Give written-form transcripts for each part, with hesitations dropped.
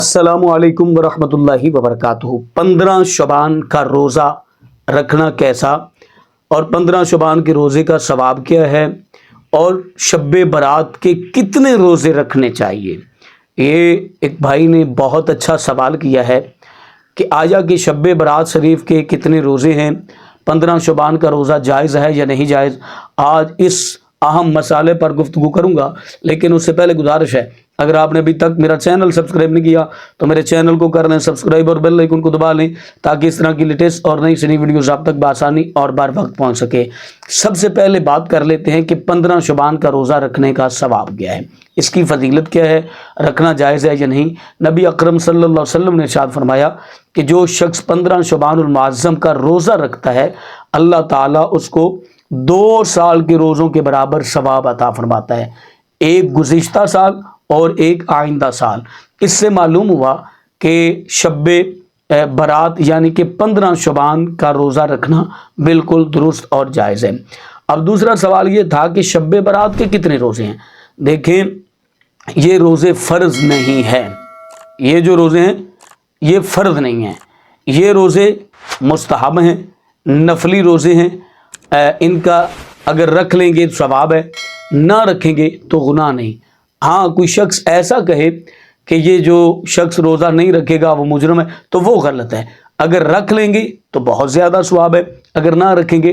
अस्सलामु अलैकुम वरहमतुल्लाहि वबरकातुहू। 15 शबान का रोज़ा रखना कैसा, और 15 शबान के रोज़े का सवाब क्या है, और शब्बे बारात के कितने रोज़े रखने चाहिए। ये एक भाई ने बहुत अच्छा सवाल किया है कि आया कि शब्बे बारात शरीफ के कितने रोज़े हैं, 15 शबान का रोज़ा जायज़ है या नहीं जायज़। आज इस अहम मसाले पर गुफ्तगू करूँगा, लेकिन उससे पहले गुजारिश है, अगर आपने अभी तक मेरा चैनल सब्सक्राइब नहीं किया तो मेरे चैनल को कर लें सब्सक्राइब और बेल आइकन को दबा लें, ताकि इस तरह की लेटेस्ट और नई नई वीडियोस आप तक बआसानी और बार वक्त पहुंच सके। सबसे पहले बात कर लेते हैं कि 15 शबान का रोज़ा रखने का सवाब क्या है, इसकी फजीलत क्या है, रखना जायज़ है या नहीं। नबी अकरम सल्लल्लाहु अलैहि वसल्लम ने इरशाद फरमाया कि जो शख्स 15 शबानुल मुअज़्ज़म का रोज़ा रखता है, अल्लाह ताला उसको 2 साल के रोज़ों के बराबर सवाब अता फरमाता है, एक गुज़िश्ता साल और एक आइंदा साल। इससे मालूम हुआ कि शब्बे बारात यानी कि 15 शबान का रोज़ा रखना बिल्कुल दुरुस्त और जायज़ है। अब दूसरा सवाल ये था कि शब्बे बारात के कितने रोज़े हैं। देखें, ये रोज़े फ़र्ज़ नहीं है, ये जो रोज़े हैं ये फ़र्ज़ नहीं हैं, ये रोज़े मुस्तहब हैं, नफली रोज़े हैं। इनका अगर रख लेंगे तो सवाब है, ना रखेंगे तो गुनाह नहीं। हाँ, कोई शख्स ऐसा कहे कि ये जो शख्स रोज़ा नहीं रखेगा वो मुजरम है, तो वो गलत है। अगर रख लेंगे तो बहुत ज़्यादा सवाब है, अगर ना रखेंगे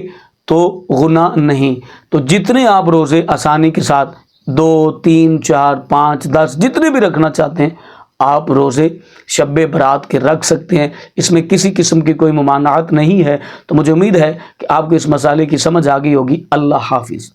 तो गुनाह नहीं। तो जितने आप रोज़े आसानी के साथ 2, 3, 4, 5, 10 जितने भी रखना चाहते हैं आप रोज़े शब्बे बारात के रख सकते हैं, इसमें किसी किस्म की कोई ममानात नहीं है। तो मुझे उम्मीद है कि आपको इस मसाले की समझ आ गई होगी। अल्लाह हाफिज़।